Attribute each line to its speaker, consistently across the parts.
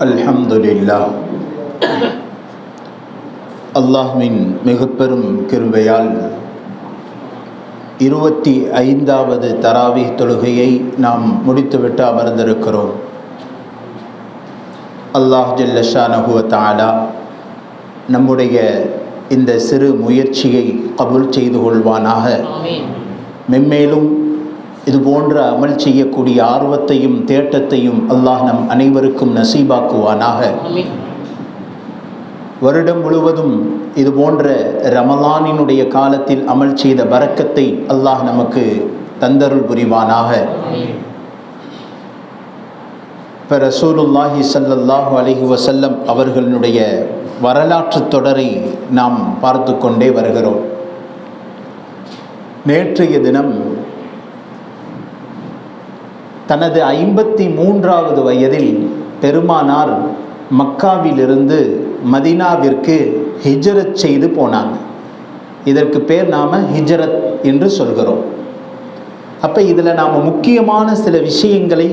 Speaker 1: அல்ஹம்துலில்லாஹ். அல்லாஹ்வின் மிகப்பெரும் கிருபையால் 25வது தராவீஹ் தொழுகையை நாம் முடித்துவிட்டு அமர்ந்திருக்கிறோம். அல்லாஹ் ஜல்ல ஷானஹு வ தஆலா நம்முடைய இந்த சிறு முயற்சியை கபூல் செய்து கொள்வானாக. மென்மேலும் இது போன்ற அமல் செய்யக்கூடிய ஆர்வத்தையும் தேட்டத்தையும் அல்லாஹ் நம் அனைவருக்கும் நசீபாக்குவானாக. வருடம் முழுவதும் இது போன்ற ரமலானினுடைய காலத்தில் அமல் செய்த பரக்கத்தை அல்லாஹ் நமக்கு தந்தருள் புரிவானாக. இப்போ ரசூலுல்லாஹி ஸல்லல்லாஹு அலைஹி வஸல்லம் அவர்களுடைய வரலாற்று தொடரை நாம் பார்த்து கொண்டே வருகிறோம். நேற்றைய தினம் தனது 53வது வயதில் பெருமானார் மக்காவிலிருந்து மதீனாவிற்கு ஹிஜ்ரத் செய்து போனாங்க. இதற்கு பேர் நாம் ஹிஜ்ரத் என்று சொல்கிறோம். அப்போ இதில் நாம் முக்கியமான சில விஷயங்களை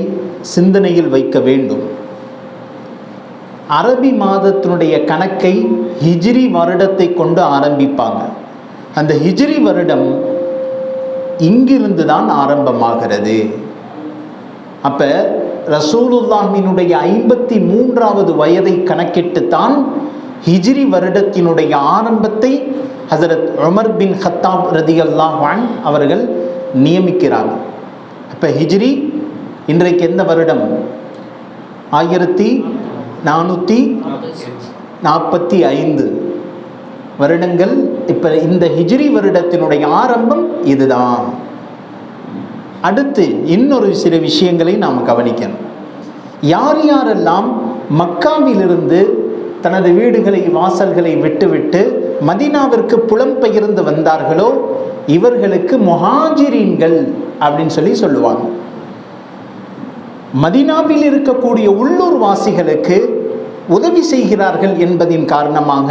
Speaker 1: சிந்தனையில் வைக்க வேண்டும். அரபி மாதத்தினுடைய கணக்கை ஹிஜ்ரி வருடத்தை கொண்டு ஆரம்பிப்பாங்க. அந்த ஹிஜ்ரி வருடம் இங்கிருந்து தான் ஆரம்பமாகிறது. அப்போ ரசூலுல்லாஹினுடைய 53வது வயதை கணக்கிட்டுத்தான் ஹிஜ்ரி வருடத்தினுடைய ஆரம்பத்தை ஹஸரத் உமர் பின் ஹத்தாப் ரதியல்லாஹு அன்ஹு அவர்கள் நியமிக்கிறாங்க. அப்போ ஹிஜ்ரி இன்றைக்கு எந்த வருடம்? 1445 வருடங்கள். இப்போ இந்த ஹிஜ்ரி வருடத்தினுடைய ஆரம்பம் இதுதான். அடுத்து இன்னொரு சில விஷயங்களை நாம் கவனிக்கணும். யார் யாரெல்லாம் மக்காவிலிருந்து தனது வீடுகளை வாசல்களை விட்டுவிட்டு மதீனாவிற்கு புலம்பெயர்ந்து வந்தார்களோ இவர்களுக்கு முஹாஜிரீன்கள் அப்படின்னு சொல்லுவாங்க. மதீனாவில் இருக்கக்கூடிய உள்ளூர் வாசிகளுக்கு உதவி செய்கிறார்கள் என்பதின் காரணமாக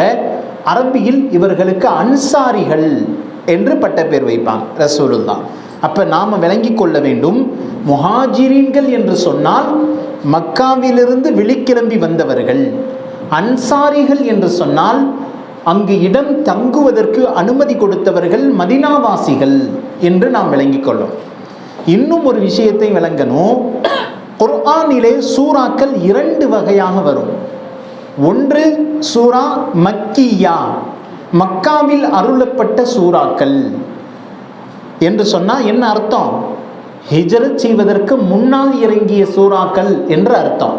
Speaker 1: அரபியில் இவர்களுக்கு அன்சாரிகள் என்று பட்ட பேர் வைப்பாங்க ரசூலுல்லாஹ். அப்போ நாம் விளங்கி கொள்ள வேண்டும், முஹாஜிரீன்கள் என்று சொன்னால் மக்காவிலிருந்து வெளிக்கிளம்பி வந்தவர்கள். அன்சாரிகள் என்று சொன்னால் அங்கு இடம் தங்குவதற்கு அனுமதி கொடுத்தவர்கள் மதீனாவாசிகள் என்று நாம் விளங்கிக் கொள்ளும். இன்னும் ஒரு விஷயத்தை விளங்கணும். குர்ஆனிலே சூறாக்கள் 2 வகையாக வரும். ஒன்று சூரா மக்கியா, மக்காவில் அருளப்பட்ட சூறாக்கள் என்று சொன்னால் என்ன அர்த்தம்? ஹிஜ்ரத் செய்வதற்கு முன்னால் இறங்கிய சூறாக்கள் என்று அர்த்தம்.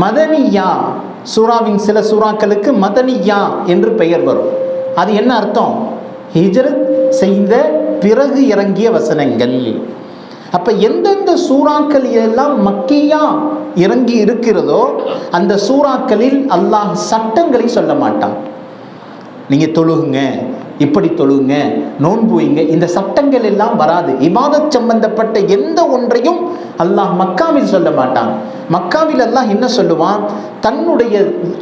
Speaker 1: மதனியா, சூறாவின் சில சூறாக்களுக்கு மதனியா என்று பெயர் வரும். அது என்ன அர்த்தம்? ஹிஜ்ரத் செய்த பிறகு இறங்கிய வசனங்கள். அப்போ எந்தெந்த சூறாக்கள் எல்லாம் மக்கியா இறங்கி இருக்கிறதோ அந்த சூறாக்களில் அல்லாஹ் சட்டங்களை சொல்ல மாட்டான். நீங்கள் தொழுகுங்க, இப்படி தொழுங்க, நோன்பு வைங்க, இந்த சட்டங்கள் எல்லாம் வராது. இபாதத் சம்பந்தப்பட்ட எந்த ஒன்றையும் அல்லாஹ் மக்காவில் சொல்ல மாட்டான். மக்காவில் அல்லாஹ் என்ன சொல்லுவான்? தன்னுடைய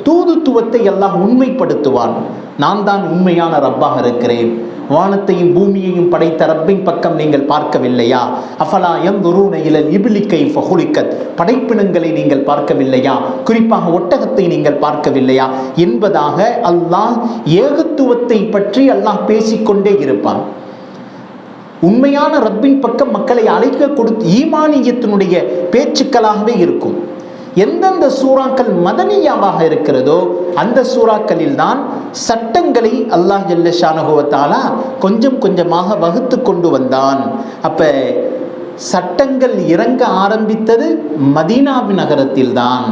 Speaker 1: தூதுத்துவத்தை அல்லாஹ் உண்மைப்படுத்துவான். நான் தான் உண்மையான ரப்பாக இருக்கிறேன், வானத்தையும் பூமியையும் படைத்த ரப்பின் பக்கம் நீங்கள் பார்க்கவில்லையா? அஃபலா யன்துரூன இலல் இப்லி கைஃப ஹுலிகத், படைப்பினங்களை நீங்கள் பார்க்கவில்லையா? குறிப்பாக ஒட்டகத்தை நீங்கள் பார்க்கவில்லையா? என்பதாக அல்லாஹ் ஏகத்துவத்தை பற்றி அல்லாஹ் பேசிக்கொண்டே இருப்பான். உண்மையான ரப்பின் பக்கம் மக்களை அழைக்க கொடுத்து ஈமானியத்தினுடைய பேச்சுக்களாகவே இருக்கும். எந்தெந்த சூறாக்கள் மதனியாவாக இருக்கிறதோ அந்த சூறாக்களில் தான் சட்டங்களை அல்லாஹ் ஜல்ல ஷானஹு வ தஆலா கொஞ்சம் கொஞ்சமாக வகுத்து கொண்டு வந்தான். அப்போ சட்டங்கள் இறங்க ஆரம்பித்தது மதீனாவி நகரத்தில் தான்.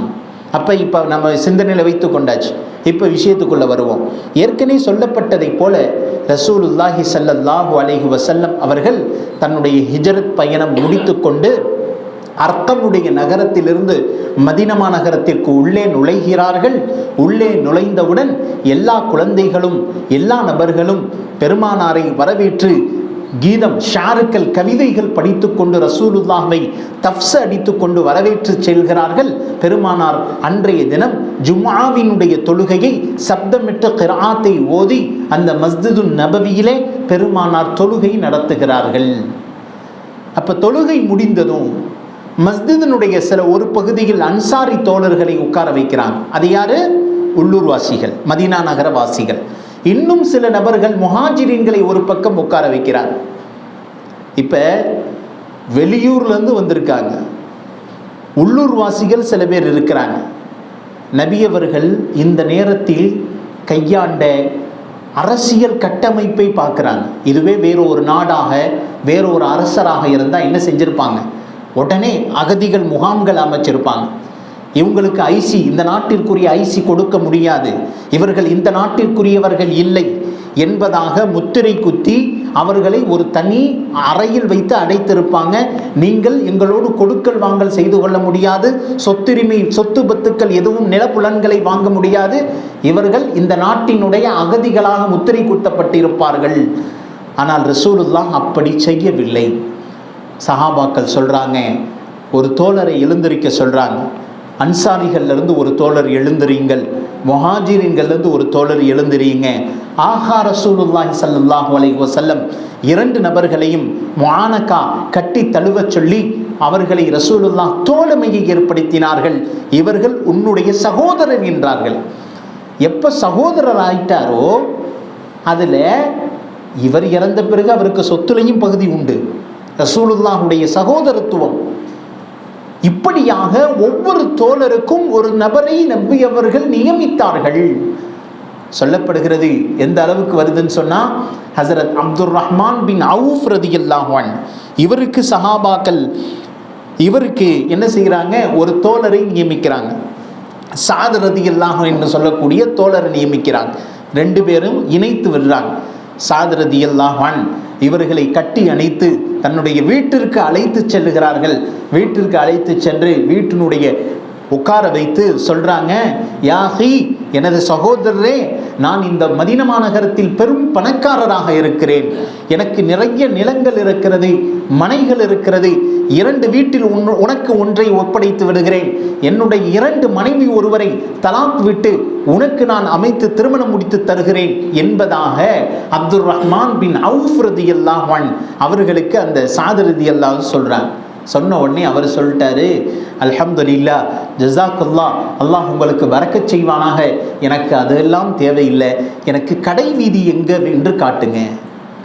Speaker 1: அப்போ இப்போ நம்ம சிந்தனையில் வைத்து கொண்டாச்சு. இப்போ விஷயத்துக்குள்ளே வருவோம். ஏற்கனவே சொல்லப்பட்டதை போல ரசூலுல்லாஹி ஸல்லல்லாஹு அலைஹி வஸல்லம் அவர்கள் தன்னுடைய ஹிஜ்ரத் பயணம் முடித்து கொண்டு அர்கமுடைய நகரத்திலிருந்து மதீனா நகரத்திற்கு உள்ளே நுழைகிறார்கள். உள்ளே நுழைந்தவுடன் எல்லா குழந்தைகளும் எல்லா நபர்களும் பெருமானாரை வரவேற்று கீதம், ஷாருக்கள், கவிதைகள் படித்து கொண்டு ரசூலுல்லாஹ்வை தஃப்ஸ அடித்து கொண்டு வரவேற்று செல்கிறார்கள். பெருமானார் அன்றைய தினம் ஜும்ஆவினுடைய தொழுகையை சப்தமிட்டு கிராத்தை ஓதி அந்த மஸ்ஜிது நபவியிலே பெருமானார் தொழுகை நடத்துகிறார்கள். அப்போ தொழுகை முடிந்ததும் மஸ்ஜிதினுடைய சில ஒரு பகுதியில் அன்சாரி தோழர்களை உட்கார வைக்கிறாங்க. அது யாரு? உள்ளூர்வாசிகள், மதீனா நகர வாசிகள். இன்னும் சில நபர்கள் முஹாஜிரீன்களை ஒரு பக்கம் உட்கார வைக்கிறார். இப்ப வெளியூர்லேருந்து வந்திருக்காங்க, உள்ளூர்வாசிகள் சில பேர் இருக்கிறாங்க. நபி அவர்கள் இந்த நேரத்தில் கையாண்ட அரசியல் கட்டமைப்பை பார்க்குறாங்க. இதுவே வேறு ஒரு நாடாக, வேறு ஒரு அரசராக இருந்தால் என்ன செஞ்சிருப்பாங்க? உடனே அகதிகள் முகாம்கள் அமைச்சிருப்பாங்க. இவங்களுக்கு ஐசி, இந்த நாட்டிற்குரிய ஐசி கொடுக்க முடியாது, இவர்கள் இந்த நாட்டிற்குரியவர்கள் இல்லை என்பதாக முத்திரை குத்தி அவர்களை ஒரு தனி அறையில் வைத்து அடைத்திருப்பாங்க. நீங்கள் எங்களோடு கொடுக்கல் வாங்கல் செய்து கொள்ள முடியாது, சொத்துரிமை, சொத்து பத்துக்கள் எதுவும், நிலப்புலன்களை வாங்க முடியாது, இவர்கள் இந்த நாட்டினுடைய அகதிகளாக முத்திரை குத்தப்பட்டிருப்பார்கள். ஆனால் ரசூலுல்லாஹ் அப்படி செய்யவில்லை. சஹாபாக்கள் சொல்றாங்க, ஒரு தோழரை எழுந்திருக்க சொல்றாங்க. அன்சாரிகள்லேருந்து ஒரு தோழர் எழுந்திரீங்கள், முஹாஜிரின்கள்லேருந்து ஒரு தோழர் எழுந்திரீங்க. ஆஹா ரசூலுல்லாஹி ஸல்லல்லாஹு அலைஹி வஸல்லம் இரண்டு நபர்களையும் முஆனகா கட்டி தழுவ சொல்லி அவர்களை ரசூலுல்லாஹ் தோழமையை ஏற்படுத்தினார்கள். இவர்கள் உன்னுடைய சகோதரர் என்றார்கள். எப்போ சகோதரர் ஆயிட்டாரோ அதில் இவர் இறந்த பிறகு அவருக்கு சொத்துலையும் பகுதி உண்டு. ரசூலுல்லாஹுடைய சகோதரத்துவம். இப்படியாக ஒவ்வொரு தோழருக்கும் ஒரு நபரை நபி அவர்கள் நியமித்தார்கள். சொல்லப்படுகிறது எந்த அளவுக்கு வருதுன்னு சொன்னா, ஹஸரத் அப்துர் ரஹ்மான் பின் அவுஃப் ரலியல்லாஹு அன்ஹு இவருக்கு சஹாபாக்கள் இவருக்கு என்ன செய்கிறாங்க? ஒரு தோழரை நியமிக்கிறாங்க. சாத் ரலியல்லாஹு என்று சொல்லக்கூடிய தோழரை நியமிக்கிறாங்க. ரெண்டு பேரும் இணைத்து விடுறாங்க. சாத் ரலியல்லாஹு அன்ஹு இவர்களை கட்டி அணைத்து தன்னுடைய வீட்டிற்கு அழைத்து செல்லுகிறார்கள். வீட்டிற்கு அழைத்து சென்று வீட்டினுடைய உட்கார வைத்து சொல்றாங்க, யாஹி, எனது சகோதரரே, நான் இந்த மதீனா மாநகரத்தில் பெரும் பணக்காரராக இருக்கிறேன். எனக்கு நிறைய நிலங்கள் இருக்கிறது, மனைகள் இருக்கிறது. இரண்டு வீட்டில் உனக்கு ஒன்றை ஒப்படைத்து விடுகிறேன். என்னுடைய இரண்டு மனைவி ஒருவரை தலாக் விட்டு உனக்கு நான் அமைத்து திருமணம் முடித்து தருகிறேன் என்பதாக அப்துர் ரஹ்மான் பின் அவுஃப் ரலியல்லாஹு அன்ஹு அவர்களுக்கு அந்த சாத் ரலியல்லாஹு சொல்றாங்க. சொன்ன உடனே அவர் சொல்லிட்டாரு, அல்ஹம்துலில்லாஹ், ஜஸாக்கல்லாஹ், அல்லாஹ் உங்களுக்கு பரக்கத் செய்வானாக. எனக்கு அதெல்லாம் தேவையில்லை, எனக்கு கடை வீதி எங்க என்று காட்டுங்க.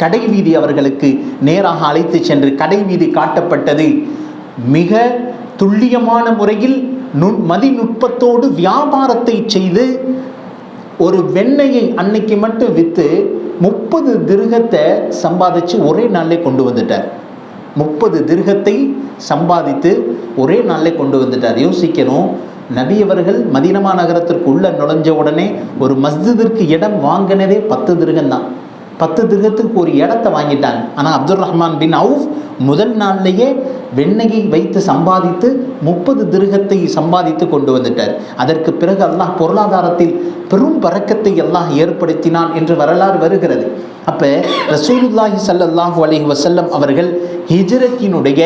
Speaker 1: கடை வீதி அவர்களுக்கு நேராக அழைத்து சென்று கடை வீதி காட்டப்பட்டது. மிக துல்லியமான முறையில் மதிநுட்பத்தோடு வியாபாரத்தை செய்து ஒரு வெண்ணெயை அன்னைக்கு மட்டும் விற்று 30 திர்ஹத்தை சம்பாதிச்சு ஒரே நாளிலே கொண்டு வந்துட்டார். 30 திர்ஹத்தை சம்பாதித்து ஒரே நாளிலே கொண்டு வந்துட்டார். யோசிக்கணும், நபி அவர்கள் மதீனா நகரத்திற்கு உள்ள நுழைஞ்ச உடனே ஒரு மஸ்ஜிதிற்கு இடம் வாங்கினதே 10 திர்ஹம் தான். 10 திர்ஹத்துக்கு ஒரு இடத்தை வாங்கிட்டாங்க. ஆனால் அப்துர் ரஹ்மான் பின் அவுஃப் முதல் நாளிலேயே வெண்ணெயை வைத்து சம்பாதித்து 30 திர்ஹத்தை சம்பாதித்து கொண்டு வந்துட்டார். அதற்கு பிறகு அல்லாஹ் பொருளாதாரத்தில் பெரும் பரக்கத்தை அல்லாஹ் ஏற்படுத்தினான் என்று வரலாறு வருகிறது. அப்போ ரசூலுல்லாஹி ஸல்லல்லாஹு அலைஹி வஸல்லம் அவர்கள் ஹிஜ்ரத்தினுடைய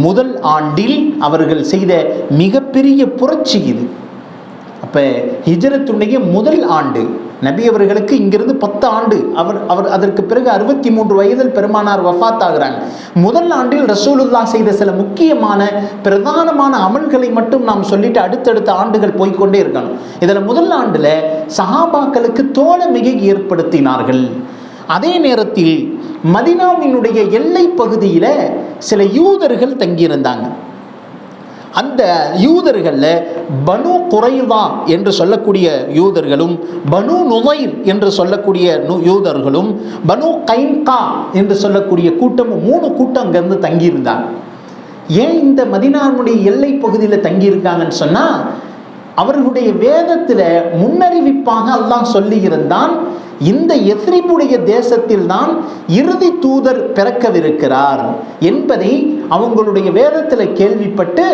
Speaker 1: முதல் ஆண்டில் அவர்கள் செய்த மிகப்பெரிய புரட்சி இது. அப்போ ஹிஜ்ரத்துடைய முதல் ஆண்டு நபி அவர்களுக்கு இங்கிருந்து 10 ஆண்டு, அவர் அதற்கு பிறகு 63 வயதில் பெருமானார் வஃபாத் ஆகிறாங்க. முதல் ஆண்டில் ரசூலுல்லாஹ் செய்த சில முக்கியமான பிரதானமான அமல்களை மட்டும் நாம் சொல்லிட்டு அடுத்தடுத்த ஆண்டுகள் போய்கொண்டே இருக்கணும். இதில் முதல் ஆண்டில் சஹாபாக்களுக்கு தோழமையை ஏற்படுத்தினார்கள். அதே நேரத்தில் மதீனாவினுடைய எல்லை பகுதியில் சில யூதர்கள் தங்கியிருந்தாங்க. அந்த யூதர்களில் பனு குறைவா என்று சொல்லக்கூடிய யூதர்களும், பனு நுதைர் என்று சொல்லக்கூடிய யூதர்களும், பனு கைன்கா என்று சொல்லக்கூடிய கூட்டமும் 3 கூட்டம் அங்கேருந்து தங்கியிருந்தாங்க. ஏன் இந்த மதீனாவுடைய எல்லை பகுதியில் தங்கியிருக்காங்கன்னு சொன்னால், அவர்களுடைய வேதத்தில் முன்னறிவிப்பாக அல்லாஹ் சொல்லியிருந்தான், இந்த எத்ரிபுடைய தேசத்தில் தான் இறுதி தூதர் பிறக்கவிருக்கிறார் என்பதை அவங்களுடைய வேதத்தில் கேள்விப்பட்டு,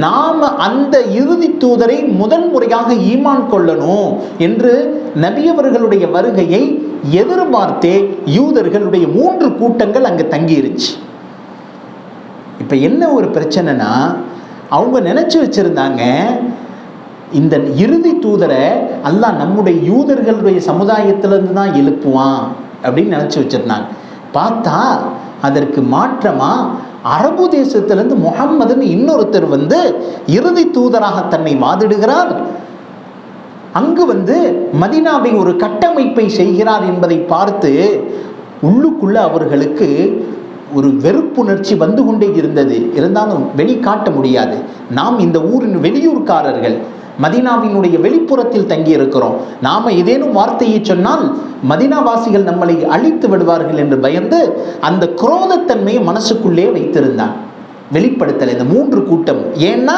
Speaker 1: நாம் அந்த இறுதி தூதரை முதல் முறையாக ஈமான் கொள்ளணும் என்று நபி அவர்களுடைய வருகையை எதிர்பார்த்தே யூதர்களுடைய 3 கூட்டங்கள் அங்கே தங்கிருச்சு. இப்போ என்ன ஒரு பிரச்சனைனா, அவங்க நினைச்சு வச்சிருந்தாங்க, இந்த இறுதி தூதரை அல்லாஹ் நம்முடைய யூதர்களுடைய சமுதாயத்திலிருந்து தான் எழுப்புவான் அப்படின்னு நினச்சி வச்சிருந்தாங்க. பார்த்தா அதற்கு மாற்றமாக அரபு தேசத்திலிருந்து முஹம்மதுன்னு இன்னொருத்தர் வந்து இறுதி தூதராக தன்னை வாதிடுகிறார், அங்கு வந்து மதீனாவை ஒரு கட்டமைப்பை செய்கிறார் என்பதை பார்த்து உள்ளுக்குள்ள அவர்களுக்கு ஒரு வெறுப்புணர்ச்சி வந்து கொண்டே இருந்தது. இருந்தாலும் வெளிக்காட்ட முடியாது. நாம் இந்த ஊரின் வெளியூர்காரர்கள், மதீனாவினுடைய வெளிப்புறத்தில் தங்கி இருக்கிறோம். நாம ஏதேனும் வார்த்தையை சொன்னால் மதீனாவாசிகள் நம்மளை அழித்து விடுவார்கள் என்று பயந்து அந்த குரோதத்தன்மையை மனசுக்குள்ளே வைத்திருந்தான். வெளிப்படுத்தலை இந்த 3 கூட்டம். ஏன்னா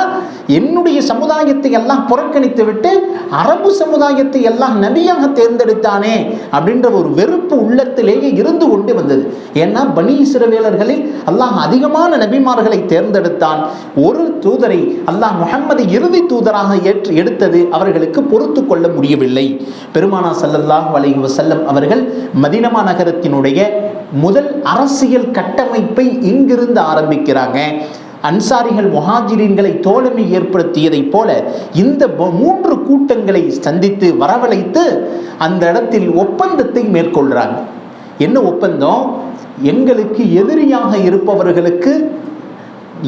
Speaker 1: என்னுடைய சமுதாயத்தை எல்லாம் புறக்கணித்து விட்டு அரபு சமுதாயத்தை எல்லாம் நபியாக தேர்ந்தெடுத்தானே அப்படின்ற ஒரு வெறுப்பு உள்ளத்திலேயே இருந்து கொண்டு வந்தது. ஏன்னா பனி இஸ்ரவேலர்களில் அல்லாஹ் அதிகமான நபிமார்களை தேர்ந்தெடுத்தான். ஒரு தூதரை அல்லாஹ் முஹம்மதை இறுதி தூதராக எடுத்தது அவர்களுக்கு பொறுத்து கொள்ள முடியவில்லை. பெருமானா ஸல்லல்லாஹு அலைஹி வஸல்லம் அவர்கள் மதீனா நகரத்தினுடைய முதல் அரசியல் கட்டமைப்பை இங்கிருந்து ஆரம்பிக்கிறாங்க. அன்சாரிகள் முஹாஜிரின்களை தோழமை ஏற்படுத்தியதைப் போல இந்த 3 கூட்டங்களை சந்தித்து வரவழைத்து அந்த இடத்தில் ஒப்பந்தத்தை மேற்கொள்றாங்க. என்ன ஒப்பந்தம்? எங்களுக்கு எதிரியாக இருப்பவர்களுக்கு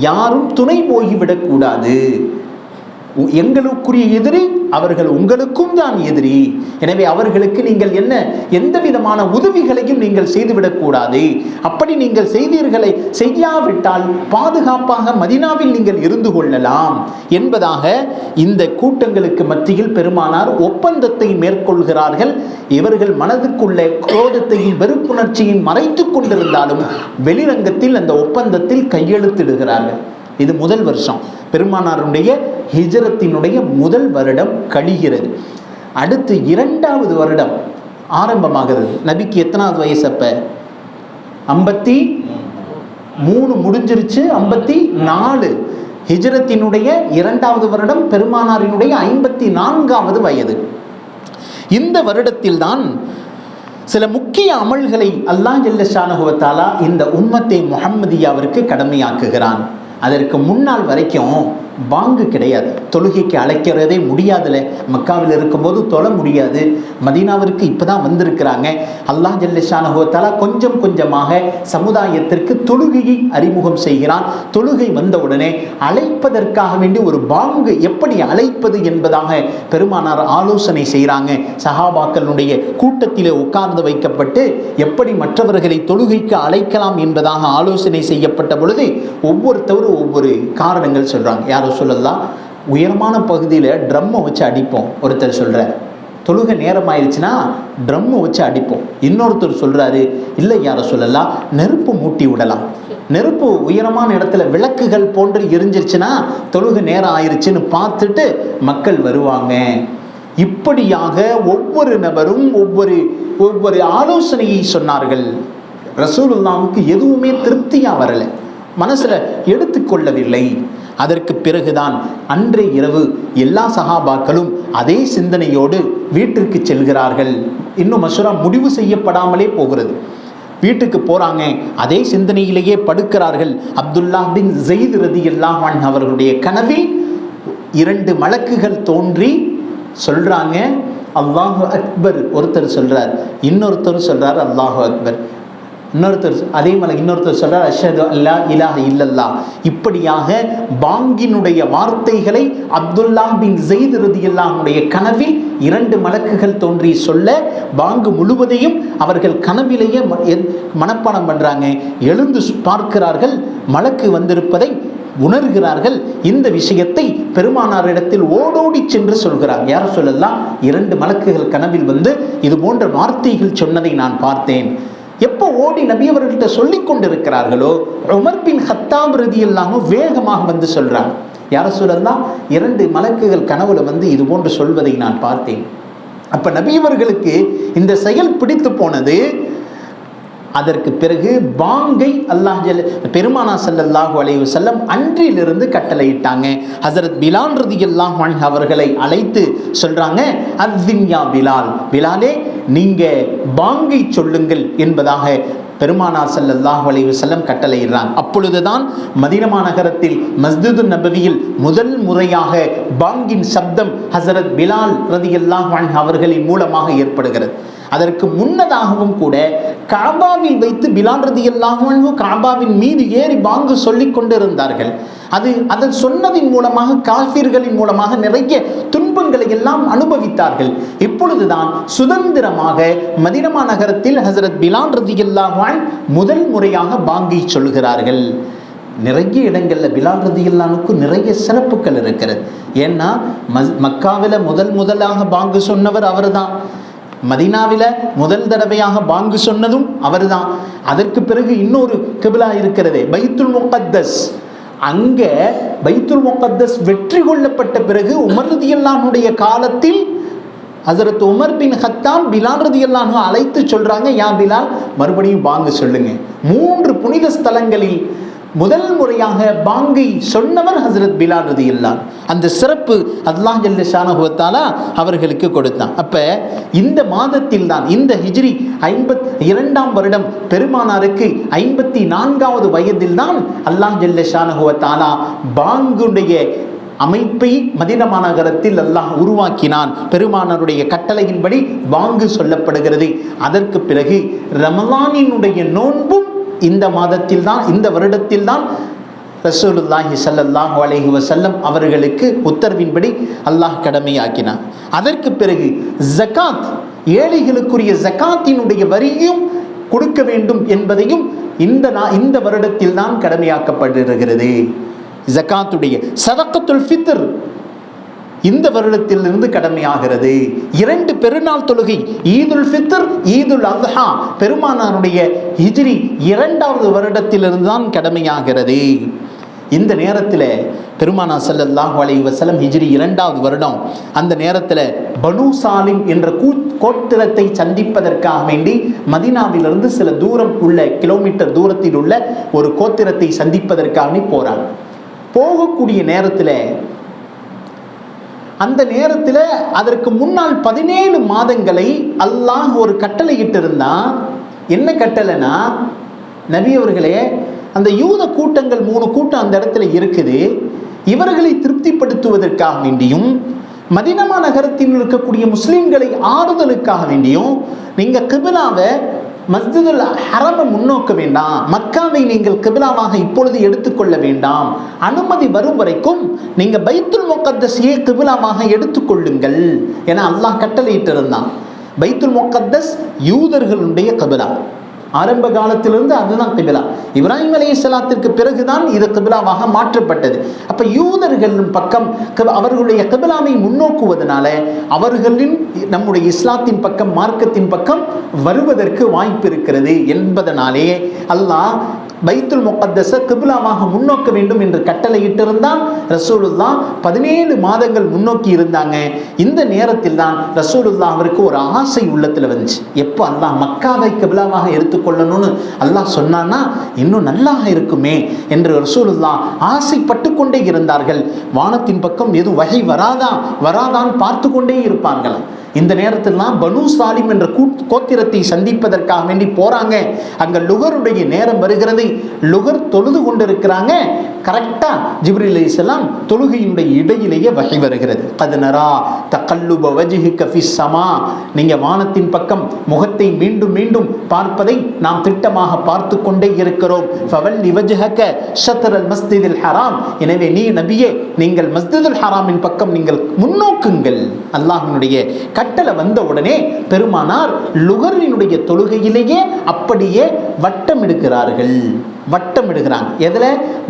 Speaker 1: யாரும் துணை போய்விடக்கூடாது. எங்களுக்குரிய எதிரி அவர்கள் உங்களுக்கும் தான் எதிரி. எனவே அவர்களுக்கு நீங்கள் எந்த விதமான உதவிகளையும் நீங்கள் செய்துவிடக்கூடாது. அப்படி நீங்கள் செய்யாவிட்டால் பாதுகாப்பாக மதீனாவில் நீங்கள் இருந்து கொள்ளலாம் என்பதாக இந்த கூட்டங்களுக்கு மத்தியில் பெருமானார் ஒப்பந்தத்தை மேற்கொள்கிறார்கள். இவர்கள் மனதுக்குள்ள குரோதத்தையும் வெறுப்புணர்ச்சியும் மறைத்துக் கொண்டிருந்தாலும் வெளிரங்கத்தில் அந்த ஒப்பந்தத்தில் கையெழுத்திடுகிறார்கள். இது முதல் வருஷம், பெருமானாருடைய ஹிஜ்ரத்தினுடைய முதல் வருடம் கழிகிறது. அடுத்து 2வது வருடம் ஆரம்பமாகிறது. நபிக்கு எத்தனாவது வயசு? அப்ப 53 முடிஞ்சிருச்சு, 54. ஹிஜ்ரத்தினுடைய 2வது வருடம் பெருமானாரினுடைய 54வது வயது. இந்த வருடத்தில் தான் சில முக்கிய அமல்களை அல்லாஹ் ஜல்ல ஷானஹு வ தஆலா இந்த உம்மத்தை முஹம்மதியாவிற்கு கடமையாக்குகிறான். அதற்கு முன்னால் வரைக்கும் பாங்கு கிடையாது. தொழுகைக்கு அழைக்கிறதே முடியாதுல. மக்காவில் இருக்கும்போது தொழ முடியாது. மதீனாவிற்கு இப்பதான் வந்திருக்கிறாங்க. அல்லாஹ் ஜல்ல ஷானஹு வ தஆலா கொஞ்சம் கொஞ்சமாக சமுதாயத்திற்கு தொழுகையை அறிமுகம் செய்கிறான். தொழுகை வந்தவுடனே அழைப்பதற்காக வேண்டி ஒரு பாங்கு எப்படி அழைப்பது என்பதாக பெருமானார் ஆலோசனை செய்கிறாங்க. சஹாபாக்களுடைய கூட்டத்திலே உட்கார்ந்து வைக்கப்பட்டு எப்படி மற்றவர்களை தொழுகைக்கு அழைக்கலாம் என்பதாக ஆலோசனை செய்யப்பட்ட பொழுது ஒவ்வொருத்தரும் ஒவ்வொரு காரணங்கள் சொல்றாங்க. யாரோ சொல்லலாம், உயரமான பகுதியில் ட்ரம்மை வச்சு அடிப்போம். ஒருத்தர் சொல்றார், தொழுகை நேரம் ஆயிடுச்சுன்னா ட்ரம்மை வச்சு அடிப்போம். இன்னொருத்தர் சொல்றாரு, இல்லை யாரோ சொல்லலாம், நெருப்பு மூட்டி விடலாம். நெருப்பு உயரமான இடத்துல விளக்குகள் போன்று எரிஞ்சிருச்சுன்னா தொழுகை நேரம் ஆயிடுச்சுன்னு பார்த்துட்டு மக்கள் வருவாங்க. இப்படியாக ஒவ்வொரு நபரும் ஒவ்வொரு ஆலோசனையை சொன்னார்கள். ரசூலுல்லாஹ்வுக்கு எதுவுமே திருப்தியா வரல, மனசுல எடுத்துக்கொள்ளவில்லை. அதற்கு பிறகுதான் அன்றைய இரவு எல்லா சஹாபாக்களும் அதே சிந்தனையோடு வீட்டிற்கு செல்கிறார்கள். இன்னும் மஷூரா முடிவு செய்யப்படாமலே போகிறது. வீட்டுக்கு போறாங்க, அதே சிந்தனையிலேயே படுக்கிறார்கள். அப்துல்லாஹ் பின் ஸைத் ரலியல்லாஹு அன்ஹு அவர்களுடைய கனவில் 2 மலக்குகள் தோன்றி சொல்றாங்க, அல்லாஹு அக்பர். ஒருத்தர் சொல்றார், இன்னொருத்தர் சொல்றார் அல்லாஹு அக்பர். இன்னொருத்தர் சொல்றார் அஷ்ஹது அல்லா இலாஹ இல்லல்லாஹ். இப்படியாக பாங்கினுடைய வார்த்தைகளை அப்துல்லாஹ் பின் ஸைத் ரலியல்லாஹு அன்ஹுடைய கனவில் 2 மலக்குகள் தோன்றி சொல்ல பாங்கு முழுவதையும் அவர்கள் கனவிலேயே மனப்பாடம் பண்றாங்க. எழுந்து பார்க்கிறார்கள், மலக்கு வந்திருப்பதை உணர்கிறார்கள். இந்த விஷயத்தை பெருமானாரிடத்தில் ஓடோடி சென்று சொல்கிறார். யார சொல்லலாம், 2 மலக்குகள் கனவில் வந்து இது போன்ற வார்த்தைகள் சொன்னதை நான் பார்த்தேன். எப்போ ஓடி நபி அவர்கள்ட்ட சொல்லிக் கொண்டிருக்கிறார்களோ உமர் பின் கத்தாப் ரலியல்லாஹு வேகமாக வந்து சொல்றாங்க, யார சொல்லலாம், 2 மலக்குகள் கனவுல வந்து இது போன்று சொல்வதை நான் பார்த்தேன். அப்ப நபி அவர்களுக்கு இந்த செயல் பிடித்து போனது. அதற்கு பிறகு பாங்கை பெருமானா ஸல்லல்லாஹு அலைஹி வஸல்லம் அன்றிலிருந்து கட்டளையிட்டாங்க. ஹஸரத் பிலால் ரலியல்லாஹு அன்ஹு அவர்களை அழைத்து சொல்றாங்க, அஸ்ஸின் யா பிலால், பிலாலே நீங்க பாங்கை சொல்லுங்கள் என்பதாக பெருமானார் ஸல்லல்லாஹு அலைஹி வஸல்லம் கட்டளையிடுறாங்க. அப்பொழுதுதான் மதீனா நகரத்தில் மஸ்ஜிது நபவியில் முதல் முறையாக பாங்கின் சப்தம் ஹஸரத் பிலால் ரலியல்லாஹு அன்ஹு அவர்களின் மூலமாக ஏற்படுகிறது. அதற்கு முன்னதாகவும் கூட காபாவில் வைத்து பிலால் ரலியல்லாஹு அன்ஹு காபாவின் மீது ஏறி பாங்கு சொல்லிக் கொண்டிருந்தார்கள். அதை சொன்னதின் மூலமாக காஃபிர்களின் மூலமாக நிறைய துன்பங்களை எல்லாம் அனுபவித்தார்கள். இப்பொழுதுதான் சுதந்திரமாக மதீனா நகரத்தில் ஹஸரத் பிலால் ரலியல்லாஹு அன்ஹு முதல் முறையாக பாங்கை சொல்கிறார்கள். நிறைய இடங்களில் பிலால் ரலியல்லாஹுக்கு நிறைய சிறப்புகள் இருக்கிறது. ஏன்னா மக்காவில் முதலாக பாங்கு சொன்னவர் அவர் தான், மதீனாவில் முதல் தடவையாக பாங்கு சொன்னதும் அவர் தான். அதற்கு பிறகு இன்னொரு கிபிலா இருக்கிறது, பைத்துல் முகத்தஸ். அங்கே பைத்துல் முகத்தஸ் வெற்றி கொள்ளப்பட்ட பிறகு உமர் ரலியல்லாஹுடைய காலத்தில் ஹஸரத் உமர் பின் கத்தாப் பிலால் ரலியல்லாஹு அழைத்து சொல்றாங்க, யா பிலால் மறுபடியும் பாங்கு சொல்லுங்க. 3 புனித ஸ்தலங்களில் முதல் முறையாக பாங்கை சொன்னவர் ஹஸரத் பிலால் ரலியல்லாஹு. அந்த சிறப்பு அல்லாஹ் ஜல்ல ஷானஹு வ தஆலா அவர்களுக்கு கொடுத்தான். அப்ப இந்த மாதத்தில் தான், இந்த ஹிஜ்ரி 52ஆம் வருடம் பெருமானாருக்கு 54வது வயதில் தான் அல்லாஹ் ஜல்ல ஷானஹு வ தஆலா பாங்குடைய அமைப்பை மதீனா மாநகரத்தில் அல்லாஹ் உருவாக்கினான். பெருமானாருடைய கட்டளையின்படி பாங்கு சொல்லப்படுகிறது. அதற்கு பிறகு ரமலானினுடைய நோன்பும் இந்த மாதத்தில் தான், இந்த வருடத்தில் தான் ரசூலுல்லாஹி ஸல்லல்லாஹு அலைஹி வஸல்லம் அவர்களுக்கு உத்தரவின்படி அல்லாஹ் கடமையாக்கினான். அதற்கு பிறகு ஜகாத், ஏழைகளுக்குரிய ஜகாத்தினுடைய வரியும் கொடுக்க வேண்டும் என்பதையும் இந்த வருடத்தில் தான் கடமையாக்கப்படுகிறது. ஜகாத்துடைய சதக்கத்துல் ஃபித்ர் இந்த வருடத்திலிருந்து கடமையாகிறது. 2 பெருநாள் தொழுகை, ஈதுல் ஃபித்ர், ஈதுல் அத்ஹா, பெருமானாருடைய ஹிஜ்ரி 2வது வருடத்திலிருந்து தான் கடமையாகிறது. இந்த நேரத்தில் பெருமானா ஸல்லல்லாஹு அலைஹி வஸல்லம் ஹிஜ்ரி 2வது வருடம், அந்த நேரத்தில் பனு சாலிம் என்ற கோத்திரத்தை சந்திப்பதற்காக வேண்டி மதீனாவிலிருந்து சில தூரம் உள்ள கிலோமீட்டர் தூரத்தில் உள்ள ஒரு கோத்திரத்தை சந்திப்பதற்காக போறாங்க. போகக்கூடிய நேரத்தில், அந்த நேரத்தில் அதற்கு முன்னால் 17 மாதங்களை அல்லாஹ் ஒரு கட்டளை இட்டிருந்தான். என்ன கட்டளைனா, நபி அவர்களே, அந்த யூத கூட்டங்கள் 3 கூட்டம் அந்த இடத்துல இருக்குது, இவர்களை திருப்திப்படுத்துவதற்காக வேண்டியும் மதீனா நகரத்தில் இருக்கக்கூடிய முஸ்லிம்களை ஆறுதலுக்காக வேண்டியும் நீங்க கிபிலாவை மஸ்ஜிதுல் ஹரமை முன்னோக்க வேண்டாம், மக்காவை நீங்கள் கிபிலாவாக இப்பொழுது எடுத்துக்கொள்ள வேண்டாம், அனுமதி வரும் வரைக்கும் நீங்க பைத்துல் முகத்தஸையே கிபிலாவாக எடுத்துக்கொள்ளுங்கள் என அல்லாஹ் கட்டளையிட்டு இருந்தான். பைத்துல் முகத்தஸ் யூதர்களுடைய கிபிலா, ஆரம்ப காலத்திலிருந்து அதுதான் கிபிலா. இப்ராஹிம் அலைஹிஸ்ஸலாத்திற்கு பிறகுதான் இது கிபிலாவாக மாற்றப்பட்டது. அப்ப யூதர்களின் பக்கம் அவர்களுடைய கிபிலாவை முன்னோக்குவதனால அவர்களின் நம்முடைய இஸ்லாத்தின் பக்கம், மார்க்கத்தின் பக்கம் வருவதற்கு வாய்ப்பு இருக்கிறது என்பதனாலே அல்லாஹ் பைத்துல் முகத்தஸை கிபிலாவாக முன்னோக்க வேண்டும் என்று கட்டளையிட்டிருந்தான். ரசூலுல்லாஹ் 17 மாதங்கள் முன்னோக்கி இருந்தாங்க. இந்த நேரத்தில் தான் ரசூலுல்லாஹ் அவருக்கு ஒரு ஆசை உள்ளத்தில் வந்துச்சு. எப்போ அல்லாஹ் மக்காவை கிபிலாவாக எடுத்துக்கொள்ளணும்னு அல்லாஹ் சொன்னான்னா இன்னும் நல்லா இருக்குமே என்று ரசூலுல்லாஹ் ஆசைப்பட்டு கொண்டே இருந்தார்கள். வானத்தின் பக்கம் எதுவும் வகை வராதான் பார்த்து கொண்டே இருப்பார்கள். இந்த நேரத்தில் தான் பனு சாலிம் என்ற கோத்திரத்தை சந்திப்பதற்காக வேண்டி போறாங்க. அங்க லுகருடைய நேரம் வருகிறது. லுகர் தொழுது கொண்டிருக்கிறாங்க. கரெக்டா ஜிப்ரீல் அலைஹிஸ்ஸலாம் தொழுகையினுடைய இடையிலேயே வகை வருகிறது. கத் நரா தகல்லுப வஜ்ஹிக ஃபிஸ் ஸமா, நீங்க வானத்தின் பக்கம் முகத்தை மீண்டும் மீண்டும் பார்ப்பதை நாம் திட்டமாக பார்த்து கொண்டே இருக்கிறோம். ஃபவல்லி வஜ்ஹக ஷத்ரல் மஸ்ஜிதில் ஹராம், எனவே நீ நபியே நீங்கள் மஸ்ஜிதுல் ஹராமின் பக்கம் நீங்கள் முன்னோக்குங்கள். அல்லாஹ்வினுடைய கட்டளை வந்த உடனே பெருமானார் லுகரினுடைய தொழுகையிலேயே அப்படியே வட்டம் எடுக்கிறாங்க. எதுல?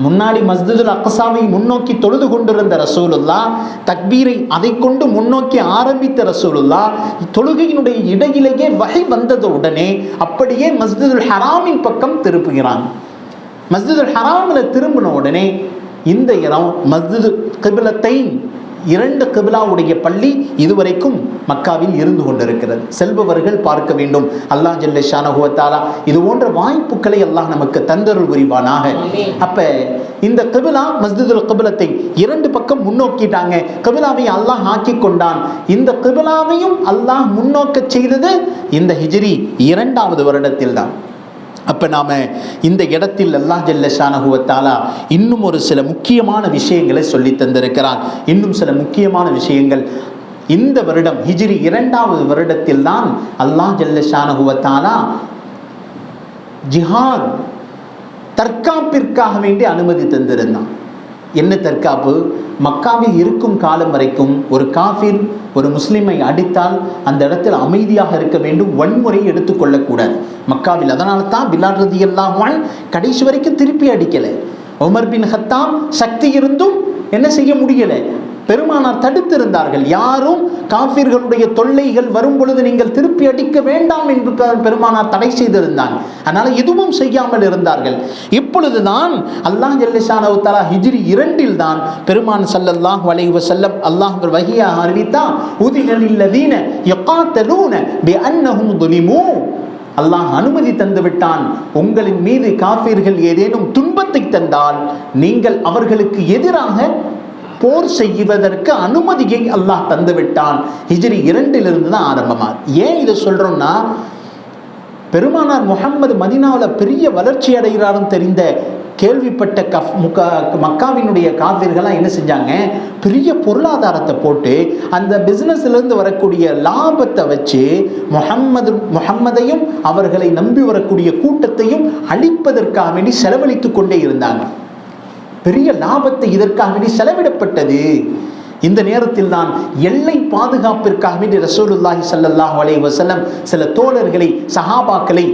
Speaker 1: முன்னாடி மஸ்ஜிதுல் அக்ஸாவை முன்னோக்கி தொழுது கொண்டிருந்த ரசூலுல்லாஹ், தக்பீரை அதை கொண்டு முன்னோக்கி ஆரம்பித்த ரசூலுல்லாஹ், தொழுகையினுடைய இடையிலேயே வகை வந்தது உடனே அப்படியே மஸ்ஜிதுல் ஹராமின் பக்கம் திருப்புகிறாங்க. மஸ்ஜிதுல் ஹராமில் திரும்பின உடனே இந்த இடம் மஸ்ஜிது கிபிலத்தை 2 கிபிலாவுடைய பள்ளி இதுவரைக்கும் மக்காவில் இருந்து கொண்டிருக்கிறது. செல்பவர்கள் பார்க்க வேண்டும். அல்லாஹ் ஜல்ல ஷானஹு வ தஆலா இது போன்ற வாய்ப்புகளை அல்லாஹ் நமக்கு தந்தருள் புரிவானாக. அப்ப இந்த கிபிலா மஸ்ஜிதுல் கிபிலத்தை 2 பக்கம் முன்னோக்கிட்டாங்க. கிபிலாவை அல்லாஹ் ஆக்கி கொண்டான். இந்த கிபிலாவையும் அல்லாஹ் முன்னோக்க செய்தது இந்த ஹிஜ்ரி 2வது வருடத்தில் தான். அப்போ நாம் இந்த இடத்தில் அல்லாஹ் ஜல்ல ஷானஹு வ தஆலா இன்னும் ஒரு சில முக்கியமான விஷயங்களை சொல்லி தந்திருக்கிறான். இன்னும் சில முக்கியமான விஷயங்கள் இந்த வருடம் ஹிஜ்ரி 2வது வருடத்தில் தான் அல்லாஹ் ஜல்ல ஷானஹு வ தஆலா ஜிஹாத் தற்காப்பிற்காக வேண்டி அனுமதி தந்திருந்தான். என்ன தற்காப்பு? மக்காவில் இருக்கும் காலம் வரைக்கும் ஒரு காஃபிர் ஒரு முஸ்லிமை அடித்தால் அந்த இடத்தில் அமைதியாக இருக்க வேண்டும், வன்முறை எடுத்துக்கொள்ளக்கூடாது மக்காவில். அதனால தான் பிலால் ரலியல்லாஹு அன்ஹு கடைசி வரைக்கும் திருப்பி அடிக்கலை. உமர் பின் கத்தாப் சக்தி இருந்தும் என்ன செய்ய முடியலை, பெருமானார் தடுத்திருந்தார்கள். யாரும் காஃபிர்களுடைய தொல்லைகள் வரும் பொழுது நீங்கள் திருப்பி அடிக்க வேண்டாம் என்று பெருமானார் தடை செய்திருந்தாங்க. அதனால எதுவும் செய்யாமல் இருந்தார்கள். இப்பொழுதுதான் அல்லாஹ் ஜல்ல ஷானஹு தஆலா ஹிஜ்ரி 2 தான் பெருமான் ஸல்லல்லாஹு அலைஹி வஸல்லம் அல்லாஹ் வஹியாக அறிவித்தான், உதின லில்லதீன யகாத்தலூன பிஅன்னஹும் ظுலிமூ. அல்லாஹ் அனுமதி தந்து விட்டான், உங்களின் மீது காஃபிர்கள் ஏதேனும் துன்பத்தை தந்தால் நீங்கள் அவர்களுக்கு எதிராக போர் செய்வதற்கு அனுமதியை அல்லாஹ் தந்து விட்டான். ஹிஜ்ரி 2 தான் ஆரம்பமாக. ஏன் இதை சொல்றோம்னா, பெருமானார் முஹம்மது மதீனாவில் பெரிய வளர்ச்சி அடைகிறாரும் தெரிந்த கேள்விப்பட்ட மக்காவினுடைய காஃபிர்கள்லாம் என்ன செஞ்சாங்க, பெரிய பொருளாதாரத்தை போட்டு அந்த பிஸ்னஸ்லேருந்து வரக்கூடிய லாபத்தை வச்சு முஹம்மதையும் அவர்களை நம்பி வரக்கூடிய கூட்டத்தையும் அழிப்பதற்காக வேண்டி செலவழித்து கொண்டே இருந்தாங்க. பெரிய லாபத்தை இதற்காக வேண்டி செலவிடப்பட்டது. இந்த நேரத்தில் தான் எல்லை பாதுகாப்பிற்காக வேண்டி ரசூலுல்லாஹி ஸல்லல்லாஹு அலைஹி வஸல்லம் சில தோழர்களை சஹாபாக்களை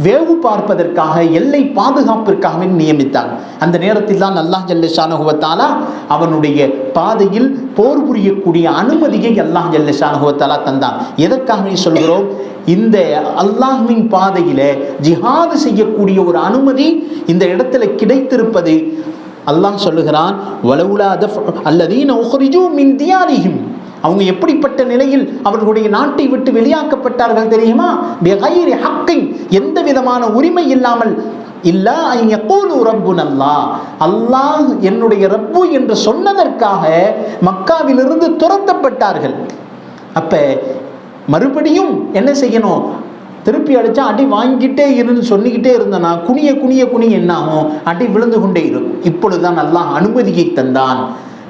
Speaker 1: வேவு பார்ப்பதற்காக எல்லை பாதுகாப்பிற்காக நியமித்தார். அந்த நேரத்தில் தான் அல்லாஹ் ஜல்ல ஷானஹு வ தஆலா அவனுடைய பாதையில் போர் புரியக்கூடிய அனுமதியை அல்லாஹ் ஜல்ல ஷானஹு வ தஆலா தந்தான். எதற்காக சொல்கிறோம், இந்த அல்லாஹ்வின் பாதையில ஜிஹாது செய்யக்கூடிய ஒரு அனுமதி இந்த இடத்துல கிடைத்திருப்பது. அல்லாஹ் சொல்லுகிறான், வலவுலா அல்லதீன உக்ரிஜூ மின் தியாரிஹிம். அவங்க எப்படிப்பட்ட நிலையில் அவர்களுடைய நாட்டை விட்டு வெளியாக்கப்பட்டார்கள் தெரியுமா? பிகைரி ஹக்கின், எந்த விதமான உரிமை இல்லாமல். இல்லா அன் யகூலு ரப்புனல்லாஹ், அல்லாஹ் என்னுடைய ரப்பு என்று சொன்னதற்காக மக்காவிலிருந்து துரத்தப்பட்டார்கள். அப்ப மறுபடியும் என்ன செய்யணும், திருப்பி அடிச்சா அடி வாங்கிட்டே இருந்து சொல்லிக்கிட்டே இருந்தனா குனிய குனிய குனிய என்ன ஆகும், அடி விழுந்து கொண்டே இருக்கும். இப்பொழுதுதான் அல்லாஹ் அனுமதியை தந்தான்.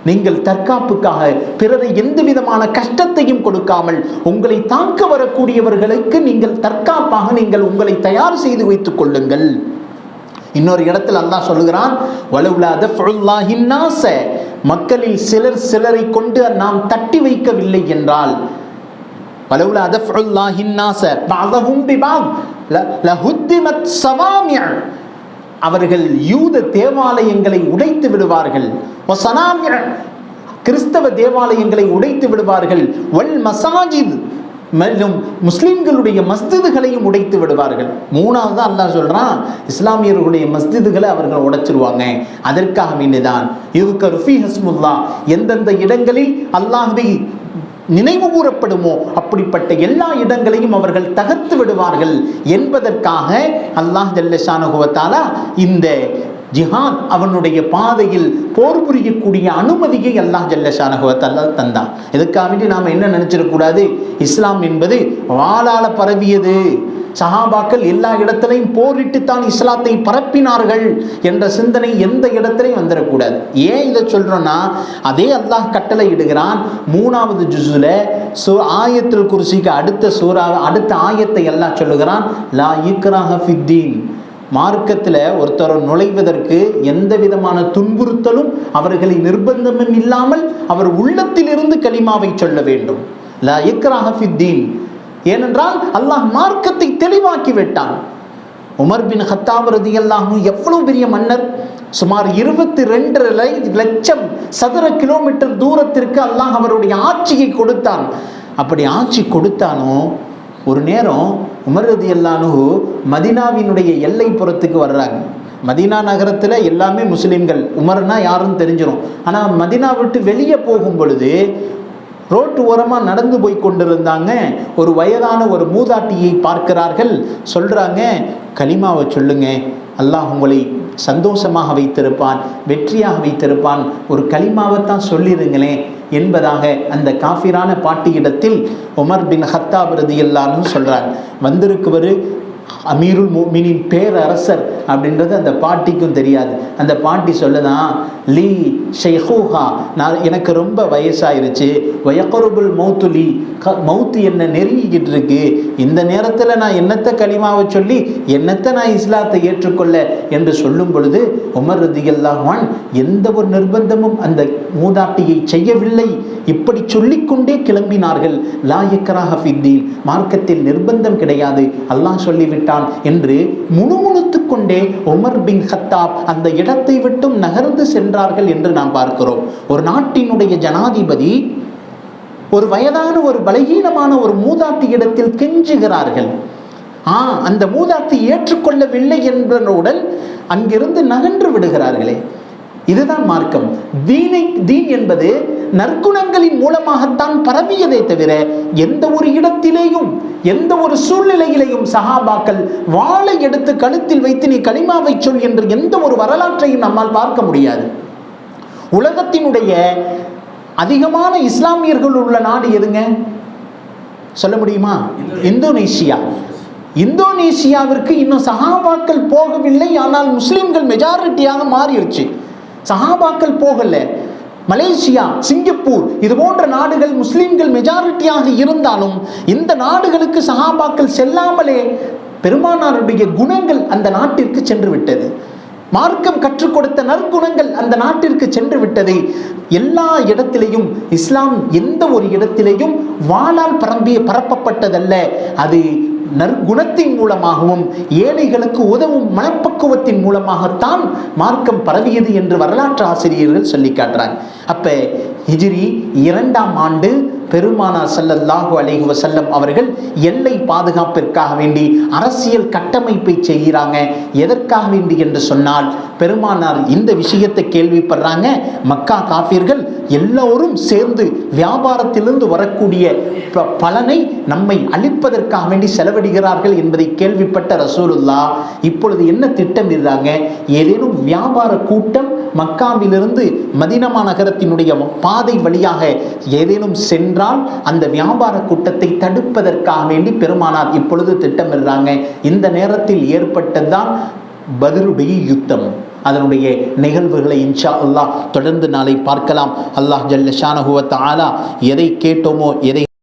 Speaker 1: நீங்கள் தற்காப்புக்காக பிறரை எந்த விதமான கஷ்டத்தையும் கொடுக்காமல் உங்களை தாக்க வரக்கூடியவர்களுக்கு நீங்கள் தற்காப்பாக நீங்கள் உங்களை தயார் செய்து வைத்துக் கொள்ளுங்கள். இன்னொரு இடத்தில் அல்லாஹ் சொல்லுகிறான், வலவுலா தஃபுல்லாஹின் நாஸ, மக்களில் சிலர் சிலரை கொண்டு நாம் தட்டி வைக்கவில்லை என்றால், வலவுலா தஃபுல்லாஹின் நாஸ பஅதஹும் பிபஅத் லஹுத்திமத் ஸவாமிஅ, அவர்கள் யூத தேவாலயங்களை உடைத்து விடுவார்கள், கிறிஸ்தவ தேவாலயங்களை உடைத்து விடுவார்கள், வல் மசாஜித், மேலும் முஸ்லிம்களுடைய மஸ்ஜிதுகளையும் உடைத்து விடுவார்கள். மூணாவது அல்லாஹ் சொல்றான், இஸ்லாமியர்களுடைய மஸ்ஜிதுகளை அவர்கள் உடைச்சிருவாங்க. அதற்காக வேண்டிதான் யுذكر فيه اسم الله, எந்தெந்த இடங்களில் அல்லாஹ்வை நினைவு கூறப்படுமோ அப்படிப்பட்ட எல்லா இடங்களையும் அவர்கள் தகர்த்து விடுவார்கள் என்பதற்காக அல்லாஹ் ஜல்ல ஷானஹு வ தஆலா இந்த ஜிஹாத் அவனுடைய பாதையில் போர் புரியக்கூடிய அனுமதியை அல்லாஹ் ஜல்ல ஷானஹு வ தஆலா தந்தான். இதுக்காக வேண்டி நாம் என்ன நினைச்சிடக்கூடாது, இஸ்லாம் என்பது வாளால பரவியது, சஹாபாக்கள் எல்லா இடத்திலையும் போரிட்டுத்தான் இஸ்லாத்தை பரப்பினார்கள் என்ற சிந்தனை எந்த இடத்திலையும் வந்துடக்கூடாது. ஏன் இதை சொல்றோம்னா, அதே அல்லாஹ் கட்டளை இடுகிறான் 3வது ஜுஸ்ல ஆயத்துல் குர்சிக்கு அடுத்த சூரா அடுத்த ஆயத்தை அல்லாஹ் சொல்லுகிறான், லா இக்ராஹ ஃபித்தீன், மார்க்கத்தில் ஒருத்தர் நுழைவதற்கு எந்த விதமான துன்புறுத்தலும் அவர்களை நிர்பந்தமும் இல்லாமல் அவர் உள்ளத்திலிருந்து கலிமாவை சொல்ல வேண்டும். லா இக்ராஹ ஃபித்தீன், ஏனென்றால் அல்லாஹ் மார்க்கத்தை தெளிவாக்கி விட்டான். உமர் பின் கத்தாப் ரலியல்லாஹு அன்ஹு எவ்வளவு பெரிய மன்னர், சுமார் 22 லட்சம் சதுர கிலோமீட்டர் தூரத்திற்கு அல்லாஹ் அவருடைய ஆட்சியை கொடுத்தான். அப்படி ஆட்சி கொடுத்தானோ, ஒரு நேரம் உமர் ரலியல்லாஹு அன்ஹு மதீனாவினுடைய எல்லை புறத்துக்கு வர்றாங்க. மதீனா நகரத்தில் எல்லாமே முஸ்லிம்கள், உமர்னா யாருன்னு தெரிஞ்சிடும். ஆனால் மதீனா விட்டு வெளியே போகும் பொழுது ரோட்டு ஓரமாக நடந்து போய் கொண்டிருந்தாங்க. ஒரு வயதான ஒரு மூதாட்டியை பார்க்கிறார்கள். சொல்கிறாங்க, கலிமாவை சொல்லுங்க, அல்லாஹ் உங்களை சந்தோஷமாக வைத்திருப்பான், வெற்றியாக வைத்திருப்பான், ஒரு கலிமாவைத்தான் சொல்லிடுங்களேன் என்பதாக அந்த காஃபிரான பாட்டியிடத்தில் உமர் பின் கத்தாப் ரலியல்லாஹு அன்ஹு சொல்கிறார். வந்திருக்குவர் அமீருல் முஃமினீன், பேரரசர் அப்படின்றது அந்த பாட்டிக்கும் தெரியாது. அந்த பாட்டி சொல்லுதான், லீ ஷைஹூஹா, நான் எனக்கு ரொம்ப வயசாயிருச்சு, வயக்ருபுல் மௌத்துலி, மௌத்து என்ன நெருங்கிக்கிட்டு இருக்கு, இந்த நேரத்தில் நான் என்னத்தை கலிமாவை சொல்லி என்னத்தை நான் இஸ்லாத்தை ஏற்றுக்கொள்ள என்று சொல்லும் பொழுது உமர் ரலியல்லாஹு அன்ஹு எந்த ஒரு நிர்பந்தமும் அந்த மூதாட்டியை செய்யவில்லை. இப்படி சொல்லிக்கொண்டே கிளம்பினார்கள். லா இக்ராஹ ஃபித்தீன், மார்க்கத்தில் நிர்பந்தம் கிடையாது, அல்லாஹ் சொல்லிவிட்டான் என்று முணுமுணுத்து கொண்டே உமர் பின் கத்தாப் அந்த இடத்தை விட்டும் நகர்ந்து சென்றார்கள் என்று நாம் பார்க்கிறோம். ஒரு நாட்டினுடைய ஜனாதிபதி ஒரு வயதான ஒரு பலகீனமான ஒரு மூதாட்டி இடத்தில் கெஞ்சுகிறார்கள். அந்த மூதாட்டி ஏற்றுக்கொள்ளவில்லை என்பதனுடன் அங்கிருந்து நகன்று விடுகிறார்களே. இதுதான் மார்க்கம். தீன் என்பது நற்குணங்களின் மூலமாகத்தான் பரவியதை தவிர எந்த ஒரு இடத்திலேயும் எந்த ஒரு சூழ்நிலையிலேயும் சஹாபாக்கள் வாளை எடுத்து கழுத்தில் வைத்து நீ கலிமாவை சொல் என்று எந்த ஒரு வரலாற்றையும் நம்மால் பார்க்க முடியாது. உலகத்தினுடைய அதிகமான இஸ்லாமியர்கள் உள்ள நாடு எதுங்க சொல்ல முடியுமா? இந்தோனேஷியா. இந்தோனேஷியாவிற்கு இன்னும் சஹாபாக்கள் போகவில்லை, ஆனால் முஸ்லிம்கள் மெஜாரிட்டியாக மாறிடுச்சு. சஹாபாக்கள் போகல. மலேசியா, சிங்கப்பூர் இது போன்ற நாடுகள் முஸ்லிம்கள் மெஜாரிட்டியாக இருந்தாலும் இந்த நாடுகளுக்கு சஹாபாக்கள் செல்லாமலே பெருமானாருடைய குணங்கள் அந்த நாட்டிற்கு சென்று விட்டது. மார்க்கம் கற்றுக் கொடுத்த நற்குணங்கள் அந்த நாட்டிற்கு சென்று விட்டது. எல்லா இடத்திலேயும் இஸ்லாம் எந்த ஒரு இடத்திலேயும் வாளால் பரப்பப்பட்டதல்ல. அது நற்குணத்தின் மூலமாகவும் ஏழைகளுக்கு உதவும் மனப்பக்குவத்தின் மூலமாகத்தான் மார்க்கம் பரவியது என்று வரலாற்று ஆசிரியர்கள் சொல்லி காட்டுறாங்க. அப்ப ஹிஜ்ரி 2ஆம் ஆண்டு பெருமானார் ஸல்லல்லாஹு அலைஹி வஸல்லம் அவர்கள் எல்லை பாதுகாப்பிற்காக வேண்டி அரசியல் கட்டமைப்பை செய்கிறாங்க. எதற்காக வேண்டி என்று சொன்னால், பெருமானார் இந்த விஷயத்தை கேள்விப்படுறாங்க. மக்கா காஃபிர்கள் எல்லோரும் சேர்ந்து வியாபாரத்திலிருந்து வரக்கூடிய பலனை நம்மை அளிப்பதற்காக வேண்டி செலவிடுகிறார்கள் என்பதை கேள்விப்பட்ட ரசூலுல்லாஹ் இப்பொழுது என்ன திட்டமிடுறாங்க? ஏதேனும் வியாபார கூட்டம் மக்காவிலிருந்து மதீனா நகரத்தினுடைய பாதை வழியாக ஏதேனும் சென்றால் அந்த வியாபார கூட்டத்தை தடுப்பதற்காக வேண்டி பெருமானார் இப்பொழுது திட்டமிடுறாங்க. இந்த நேரத்தில் ஏற்பட்டதுதான் பத்ருடைய யுத்தம். அதனுடைய நிகழ்வுகளை இன்ஷா அல்லாஹ் தொடர்ந்து நாளை பார்க்கலாம். அல்லாஹ் ஜல்ல ஷானஹு வ தஆலா எதை கேட்டோமோ எதை